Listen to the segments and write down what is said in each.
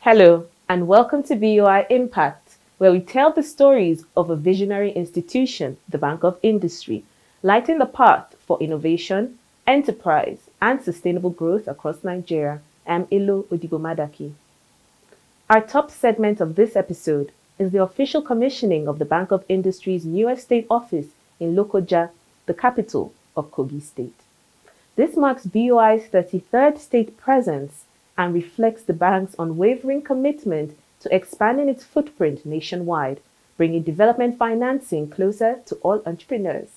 Hello, and welcome to BOI Impact, where we tell the stories of a visionary institution, the Bank of Industry, lighting the path for innovation, enterprise, and sustainable growth across Nigeria. I'm Ilo Odibomadaki. Our top segment of this episode is the official commissioning of the Bank of Industry's newest state office in Lokoja, the capital of Kogi State. This marks BOI's 33rd state presence and reflects the bank's unwavering commitment to expanding its footprint nationwide, bringing development financing closer to all entrepreneurs.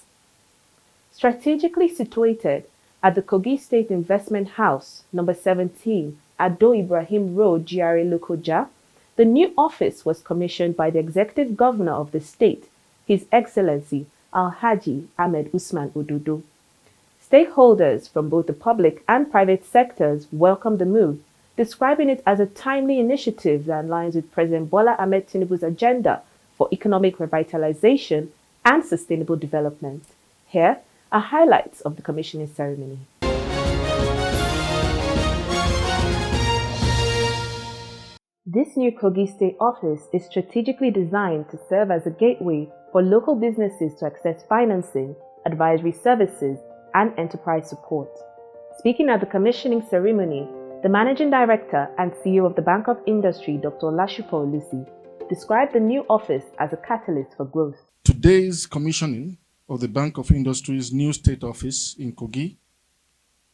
Strategically situated at the Kogi State Investment House, number 17, Ado Ibrahim Road, GRA Lokoja, the new office was commissioned by the Executive Governor of the state, His Excellency Alhaji Ahmed Usman Ododo. Stakeholders from both the public and private sectors welcomed the move, describing it as a timely initiative that aligns with President Bola Ahmed Tinubu's agenda for economic revitalization and sustainable development. Here are highlights of the commissioning ceremony. This new Kogi State office is strategically designed to serve as a gateway for local businesses to access financing, advisory services, and enterprise support. Speaking at the commissioning ceremony, the Managing Director and CEO of the Bank of Industry, Dr. Olashupo Olusi, described the new office as a catalyst for growth. Today's commissioning of the Bank of Industry's new state office in Kogi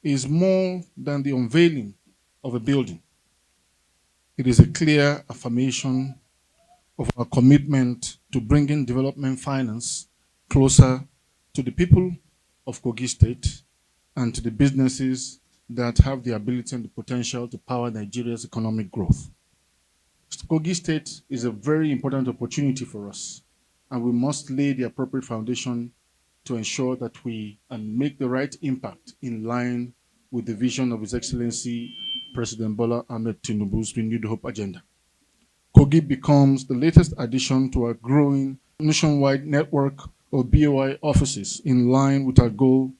is more than the unveiling of a building. It is a clear affirmation of our commitment to bringing development finance closer to the people of Kogi State and to the businesses that have the ability and the potential to power Nigeria's economic growth. Kogi State is a very important opportunity for us, and we must lay the appropriate foundation to ensure that we make the right impact in line with the vision of His Excellency President Bola Ahmed Tinubu's Renewed Hope agenda. Kogi becomes the latest addition to our growing nationwide network of BOI offices in line with our goal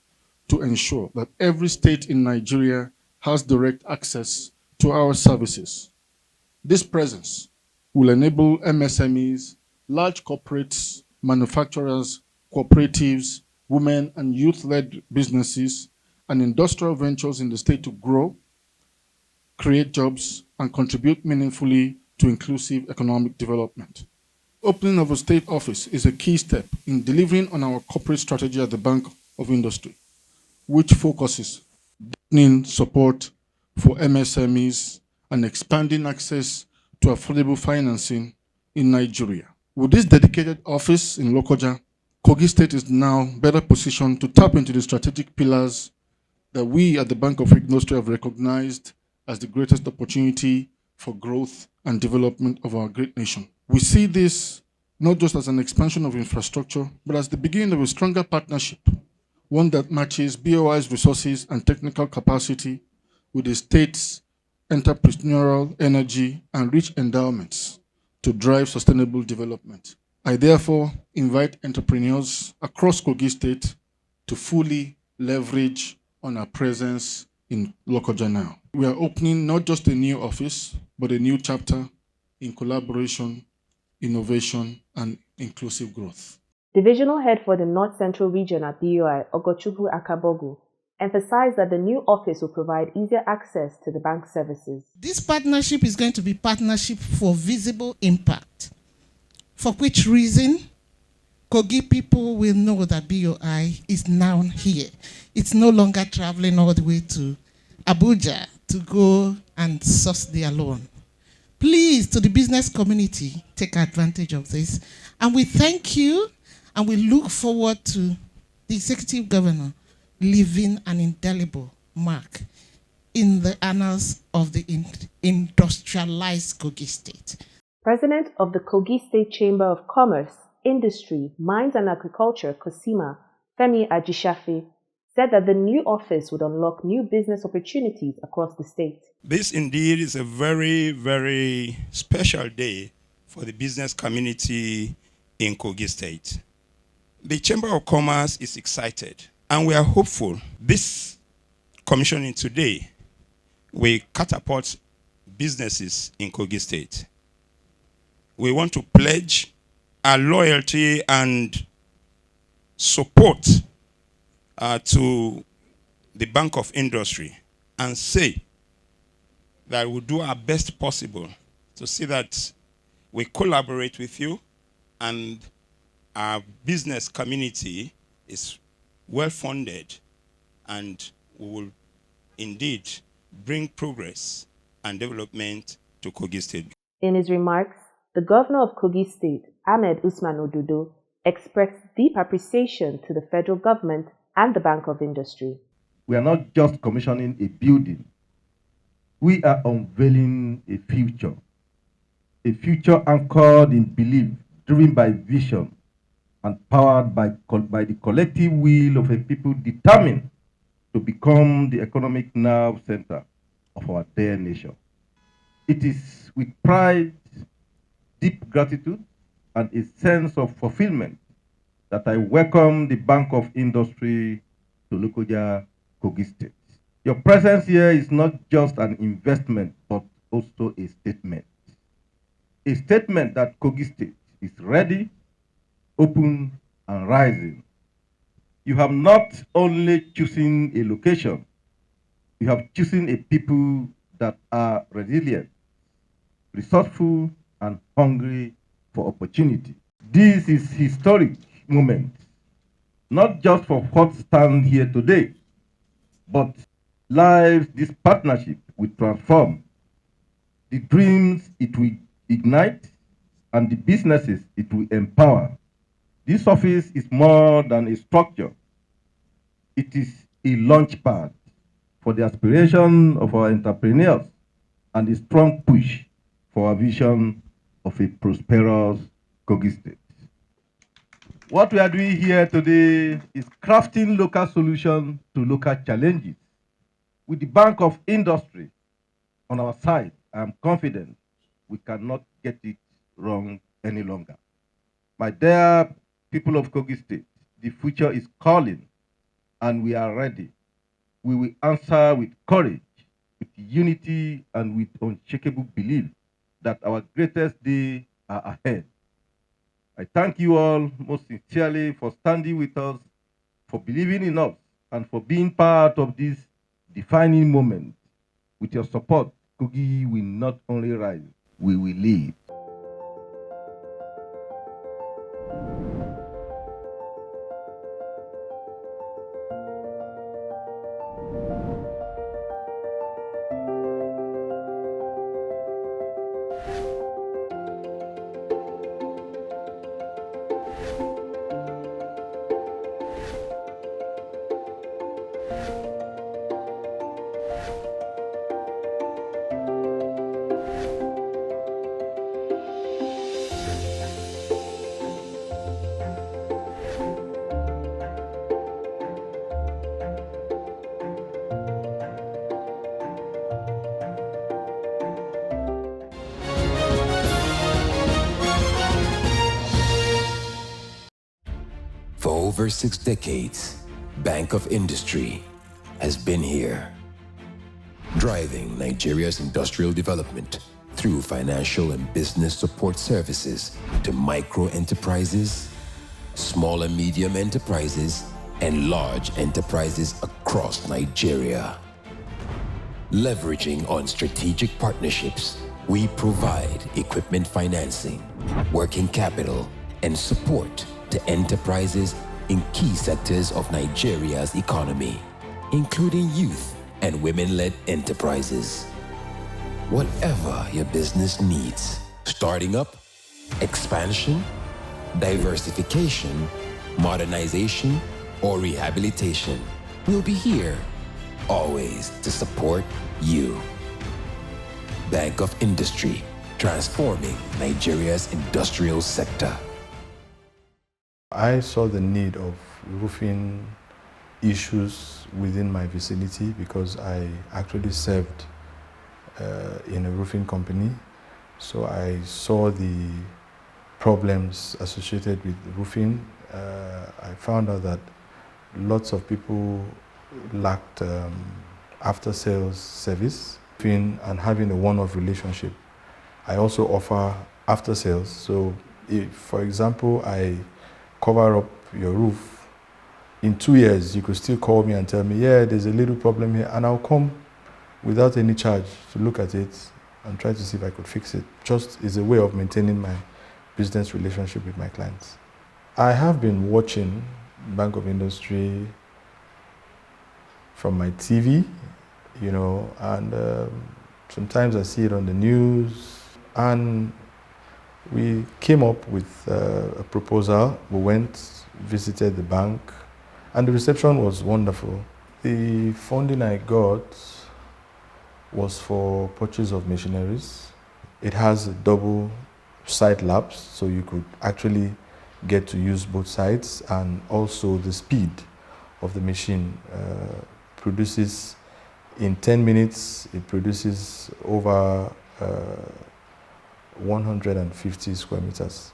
to ensure that every state in Nigeria has direct access to our services. This presence will enable MSMEs, large corporates, manufacturers, cooperatives, women and youth-led businesses, and industrial ventures in the state to grow, create jobs, and contribute meaningfully to inclusive economic development. Opening of a state office is a key step in delivering on our corporate strategy at the Bank of Industry, which focuses deepening support for MSMEs and expanding access to affordable financing in Nigeria. With this dedicated office in Lokoja, Kogi State is now better positioned to tap into the strategic pillars that we at the Bank of Industry have recognized as the greatest opportunity for growth and development of our great nation. We see this not just as an expansion of infrastructure, but as the beginning of a stronger partnership, one that matches BOI's resources and technical capacity with the state's entrepreneurial energy and rich endowments to drive sustainable development. I therefore invite entrepreneurs across Kogi State to fully leverage on our presence in Lokoja now. We are opening not just a new office, but a new chapter in collaboration, innovation, and inclusive growth. Divisional Head for the North Central Region at BOI, Ogochukwu Akabogu, emphasized that the new office will provide easier access to the bank services. This partnership is going to be partnership for visible impact, for which reason Kogi people will know that BOI is now here. It's no longer traveling all the way to Abuja to go and source their loan. Please, to the business community, take advantage of this. And we thank you, and we look forward to the Executive Governor leaving an indelible mark in the annals of the industrialized Kogi State. President of the Kogi State Chamber of Commerce, Industry, Mines and Agriculture, COSIMA, Femi Ajishafe, said that the new office would unlock new business opportunities across the state. This indeed is a very, very special day for the business community in Kogi State. The Chamber of Commerce is excited, and we are hopeful this commissioning today will catapult businesses in Kogi State. We want to pledge our loyalty and support to the Bank of Industry and say that we'll do our best possible to see that we collaborate with you and our business community is well funded, and we will indeed bring progress and development to Kogi State. In his remarks, the governor of Kogi State, Ahmed Usman Ododo, expressed deep appreciation to the federal government and the Bank of Industry. We are not just commissioning a building. We are unveiling a future anchored in belief, driven by vision, and powered by the collective will of a people determined to become the economic nerve center of our dear nation. It is with pride, deep gratitude, and a sense of fulfillment that I welcome the Bank of Industry to Lokoja, Kogi State. Your presence here is not just an investment, but also a statement. A statement that Kogi State is ready, open, and rising. You have not only chosen a location, you have chosen a people that are resilient, resourceful, and hungry for opportunity. This is historic moment, not just for what stands here today, but lives this partnership will transform, the dreams it will ignite, and the businesses it will empower. This office is more than a structure. It is a launch pad for the aspiration of our entrepreneurs and a strong push for our vision of a prosperous Kogi State. What we are doing here today is crafting local solutions to local challenges. With the Bank of Industry on our side, I am confident we cannot get it wrong any longer. My dear people of Kogi State, the future is calling, and we are ready. We will answer with courage, with unity, and with unshakable belief that our greatest days are ahead. I thank you all most sincerely for standing with us, for believing in us, and for being part of this defining moment. With your support, Kogi will not only rise, we will lead. For over 6 decades, Bank of Industry has been here, driving Nigeria's industrial development through financial and business support services to micro enterprises, small and medium enterprises, and large enterprises across Nigeria. Leveraging on strategic partnerships, we provide equipment financing, working capital, and support to enterprises in key sectors of Nigeria's economy, including youth and women-led enterprises. Whatever your business needs, starting up, expansion, diversification, modernization, or rehabilitation, we'll be here always to support you. Bank of Industry, transforming Nigeria's industrial sector. I saw the need of roofing issues within my vicinity because I actually served in a roofing company. So I saw the problems associated with roofing. I found out that lots of people lacked after-sales service. roofing and having a one-off relationship. I also offer after sales. So if, for example, I cover up your roof, in 2 years, you could still call me and tell me, yeah, there's a little problem here, and I'll come without any charge to look at it and try to see if I could fix it. Just is a way of maintaining my business relationship with my clients. I have been watching Bank of Industry from my TV, you know, and sometimes I see it on the news, and we came up with a proposal. We went, visited the bank, and the reception was wonderful. The funding I got was for purchase of machineries. It has a double side laps, so you could actually get to use both sides, and also the speed of the machine produces in 10 minutes, it produces over 150 square meters.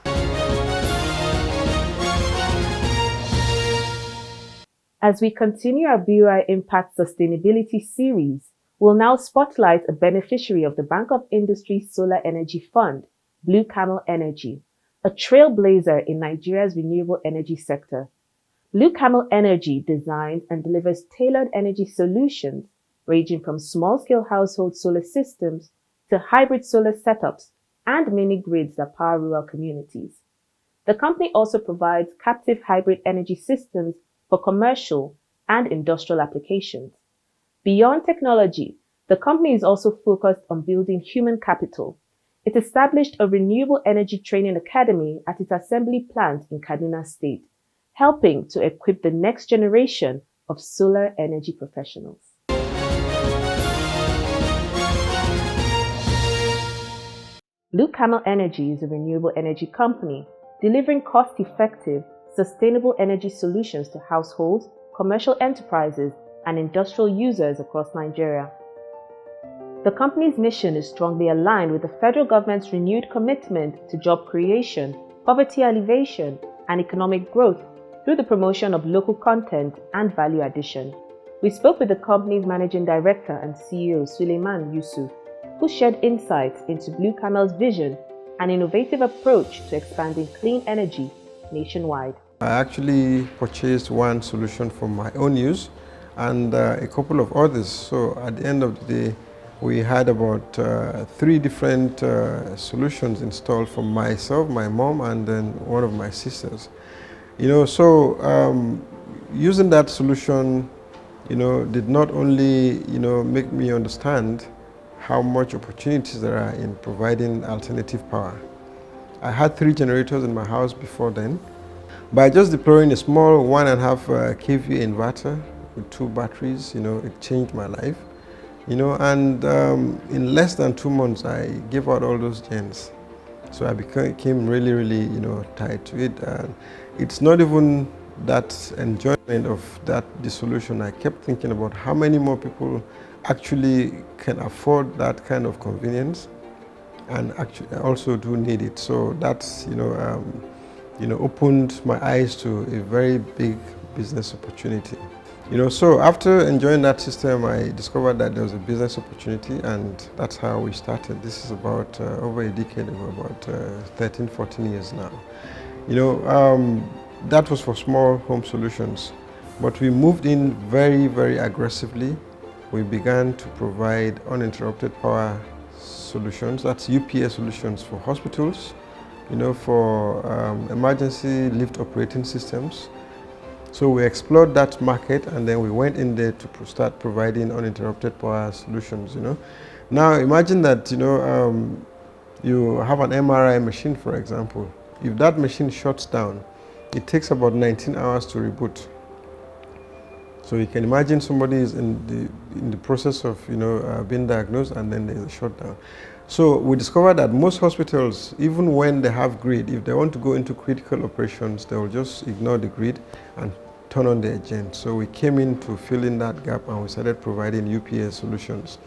As we continue our BOI Impact Sustainability series, we'll now spotlight a beneficiary of the Bank of Industry Solar Energy Fund, Blue Camel Energy, a trailblazer in Nigeria's renewable energy sector. Blue Camel Energy designs and delivers tailored energy solutions ranging from small-scale household solar systems to hybrid solar setups and mini-grids that power rural communities. The company also provides captive hybrid energy systems for commercial and industrial applications. Beyond technology, the company is also focused on building human capital. It established a renewable energy training academy at its assembly plant in Kaduna State, helping to equip the next generation of solar energy professionals. Blue Camel Energy is a renewable energy company delivering cost-effective, sustainable energy solutions to households, commercial enterprises, and industrial users across Nigeria. The company's mission is strongly aligned with the federal government's renewed commitment to job creation, poverty alleviation, and economic growth through the promotion of local content and value addition. We spoke with the company's managing director and CEO, Suleiman Yusuf, who shared insights into Blue Camel's vision and innovative approach to expanding clean energy nationwide. I actually purchased one solution for my own use and a couple of others. So at the end of the day, we had about 3 different solutions installed for myself, my mom, and then one of my sisters. You know, so using that solution, you know, did not only, you know, make me understand how much opportunities there are in providing alternative power. I had 3 generators in my house before then. By just deploying a small 1.5 kVA inverter with 2 batteries, you know, it changed my life. You know, and in less than 2 months, I gave out all those gens. So I became really, you know, tied to it. And it's not even that enjoyment of the solution. I kept thinking about how many more people actually can afford that kind of convenience and actually also do need it. So that's, you know, opened my eyes to a very big business opportunity. You know, so after enjoying that system, I discovered that there was a business opportunity, and that's how we started. This is about over a decade ago, about 13, 14 years now. You know, that was for small home solutions, but we moved in very aggressively. We began to provide uninterrupted power solutions. That's UPS solutions for hospitals, you know, for emergency lift operating systems. So we explored that market, and then we went in there to start providing uninterrupted power solutions, you know. Now imagine that, you know, you have an MRI machine, for example. If that machine shuts down, it takes about 19 hours to reboot. So you can imagine somebody is in the process of, you know, being diagnosed, and then there's a shutdown. So we discovered that most hospitals, even when they have grid, if they want to go into critical operations, they will just ignore the grid and turn on their gen. So we came in to fill in that gap, and we started providing UPS solutions.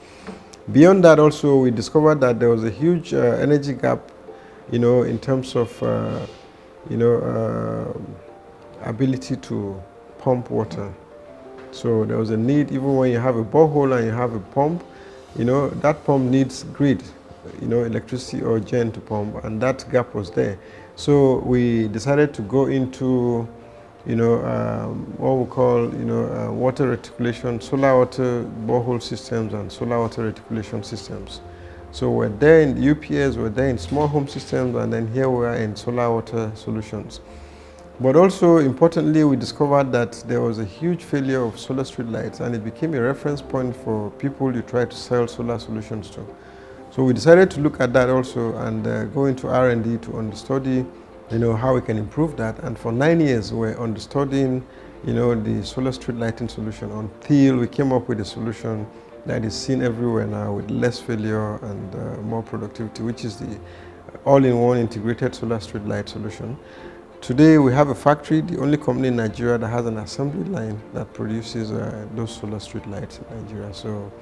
Beyond that also, we discovered that there was a huge energy gap, you know, in terms of, you know, ability to pump water. So there was a need, even when you have a borehole and you have a pump, that pump needs grid, electricity or gen to pump, and that gap was there. So we decided to go into, what we call, water reticulation, solar water borehole systems and solar water reticulation systems. So we're there in the UPS, we're there in small home systems, and then here we are in solar water solutions. But also, importantly, we discovered that there was a huge failure of solar street lights, and it became a reference point for people you try to sell solar solutions to. So we decided to look at that also and go into R&D to understudy, how we can improve that. And for 9 years, we're understudying, the solar street lighting solution until we came up with a solution that is seen everywhere now with less failure and more productivity, which is the all-in-one integrated solar street light solution. Today we have a factory, the only company in Nigeria that has an assembly line that produces those solar street lights in Nigeria. So,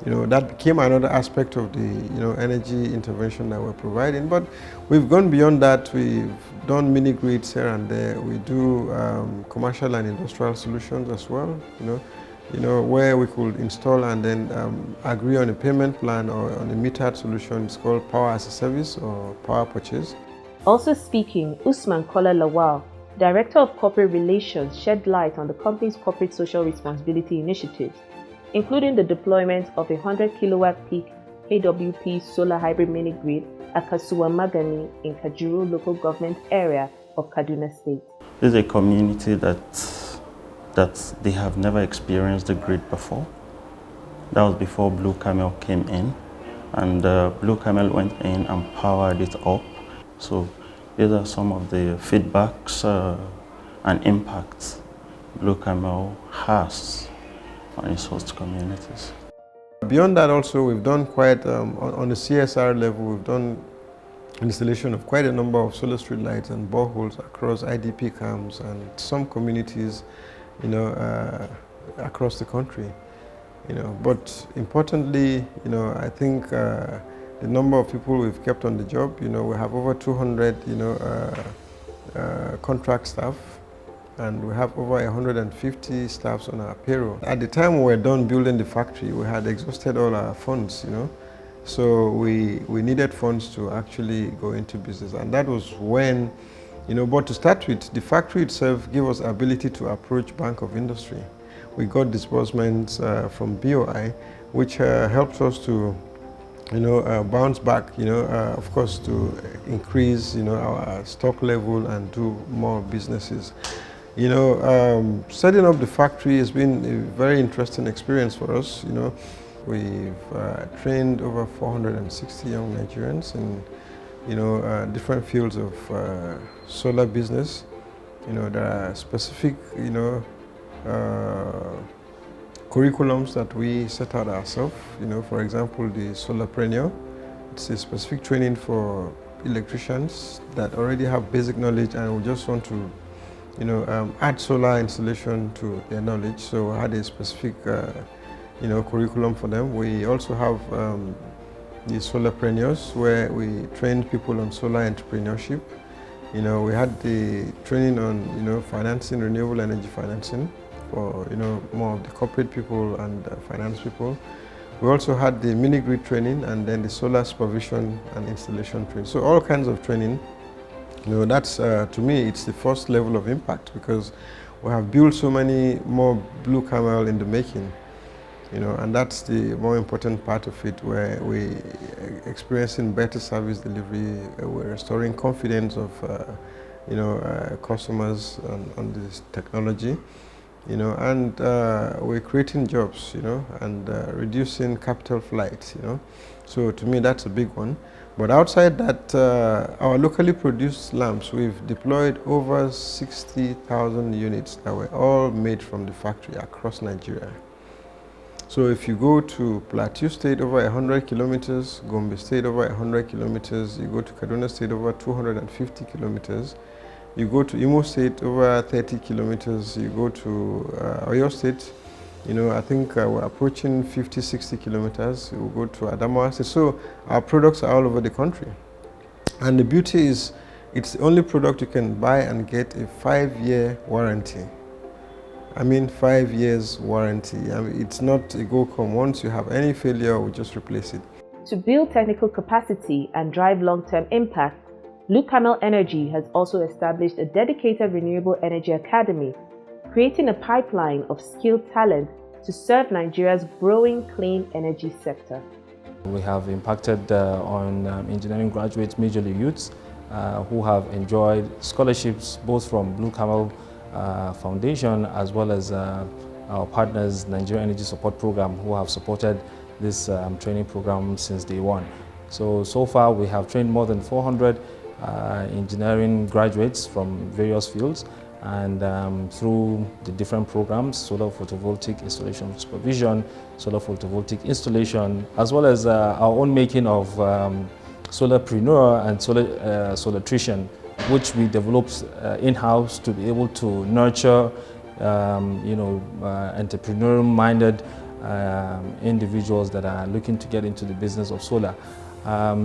that became another aspect of the, energy intervention that we're providing. But we've gone beyond that. We've done mini grids here and there. We do commercial and industrial solutions as well, where we could install and then agree on a payment plan or on a metered solution. It's called power as a service or power purchase. Also speaking, Usman Lawal, Director of Corporate Relations, shed light on the company's corporate social responsibility initiatives, including the deployment of a 100 kilowatt peak AWP solar hybrid mini grid at Kasuwa Magani in Kajuru local government area of Kaduna State. This is a community that they have never experienced the grid before. That was before Blue Camel came in, and Blue Camel went in and powered it up. So these are some of the feedbacks and impacts Blue Camel has on its host communities. Beyond that also, we've done quite, on the CSR level, we've done installation of quite a number of solar street lights and boreholes across IDP camps and some communities, across the country. But importantly, I think the number of people we've kept on the job, we have over 200, contract staff, and we have over 150 staffs on our payroll. At the time we were done building the factory, we had exhausted all our funds, So we needed funds to actually go into business, and that was when, but to start with, the factory itself gave us the ability to approach Bank of Industry. We got disbursements from BOI, which helped us to bounce back, of course, to increase, our stock level and do more businesses. Setting up the factory has been a very interesting experience for us. We've trained over 460 young Nigerians in, different fields of solar business. There are specific, curriculums that we set out ourselves. For example, the Solarpreneur. It's a specific training for electricians that already have basic knowledge and we just want to, add solar installation to their knowledge. So I had a specific, curriculum for them. We also have the Solarpreneurs, where we train people on solar entrepreneurship. We had the training on, financing, renewable energy financing, for more of the corporate people and finance people. We also had the mini grid training and then the solar supervision and installation training. So all kinds of training. That's to me, it's the first level of impact, because we have built so many more Blue Camel in the making. And that's the more important part of it, where we experiencing better service delivery, we're restoring confidence of customers on this technology. And we're creating jobs, and reducing capital flight, So to me, that's a big one. But outside that, our locally produced lamps, we've deployed over 60,000 units that were all made from the factory across Nigeria. So if you go to Plateau State, over 100 kilometers, Gombe State, over 100 kilometers, you go to Kaduna State, over 250 kilometers, you go to Imo State, over 30 kilometers, you go to Oyo State, I think we're approaching 50, 60 kilometers, you go to Adamawa State. So our products are all over the country. And the beauty is, it's the only product you can buy and get a 5-year warranty. I mean 5 years warranty. I mean, it's not a go-come. Once you have any failure, we just replace it. To build technical capacity and drive long-term impact, Camel Energy has also established a dedicated renewable energy academy, creating a pipeline of skilled talent to serve Nigeria's growing clean energy sector. We have impacted on engineering graduates, majorly youths, who have enjoyed scholarships both from Blue Camel Foundation as well as our partners, Nigeria Energy Support Program, who have supported this training program since day one. So far we have trained more than 400 engineering graduates from various fields, and through the different programs, solar photovoltaic installation supervision, solar photovoltaic installation, as well as our own making of solarpreneur and solartrician, which we developed in-house to be able to nurture entrepreneurial-minded individuals that are looking to get into the business of solar.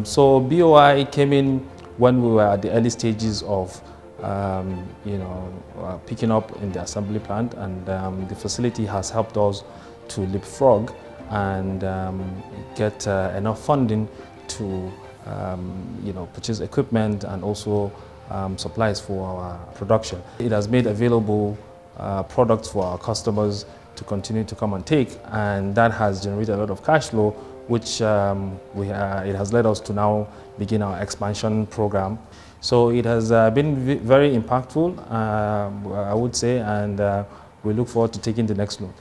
So BOI came in when we were at the early stages of picking up in the assembly plant, and the facility has helped us to leapfrog and get enough funding to purchase equipment and also supplies for our production. It has made available products for our customers to continue to come and take, and that has generated a lot of cash flow, which it has led us to now begin our expansion program. So it has been very impactful, I would say, and we look forward to taking the next load.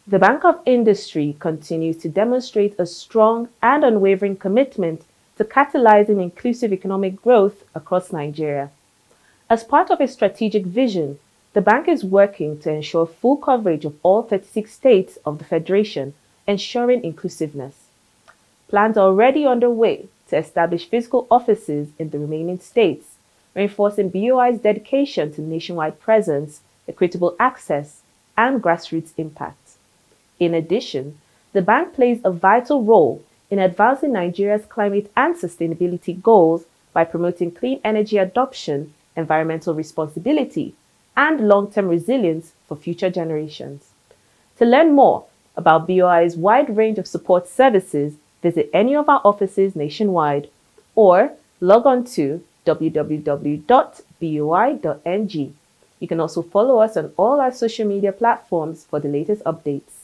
The Bank of Industry continues to demonstrate a strong and unwavering commitment to catalyzing inclusive economic growth across Nigeria. As part of its strategic vision, the bank is working to ensure full coverage of all 36 states of the Federation, ensuring inclusiveness. Plans are already underway to establish physical offices in the remaining states, reinforcing BOI's dedication to nationwide presence, equitable access, and grassroots impact. In addition, the bank plays a vital role in advancing Nigeria's climate and sustainability goals by promoting clean energy adoption, environmental responsibility, and long-term resilience for future generations. To learn more about BOI's wide range of support services, visit any of our offices nationwide or log on to www.boi.ng. You can also follow us on all our social media platforms for the latest updates.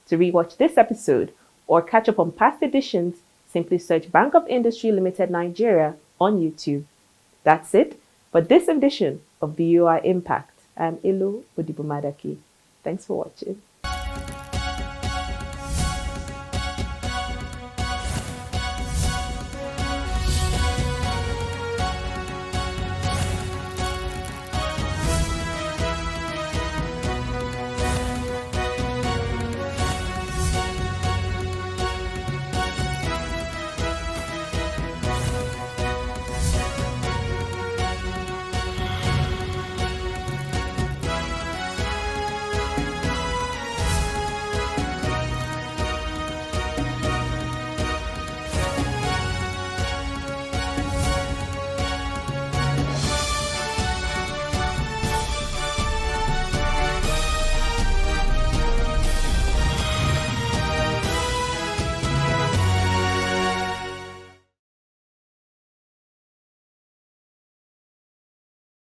To rewatch this episode or catch up on past editions, simply search Bank of Industry Limited Nigeria on YouTube. That's it for this edition of BOI Impact. I'm Ilo Odibumadaki. Thanks for watching.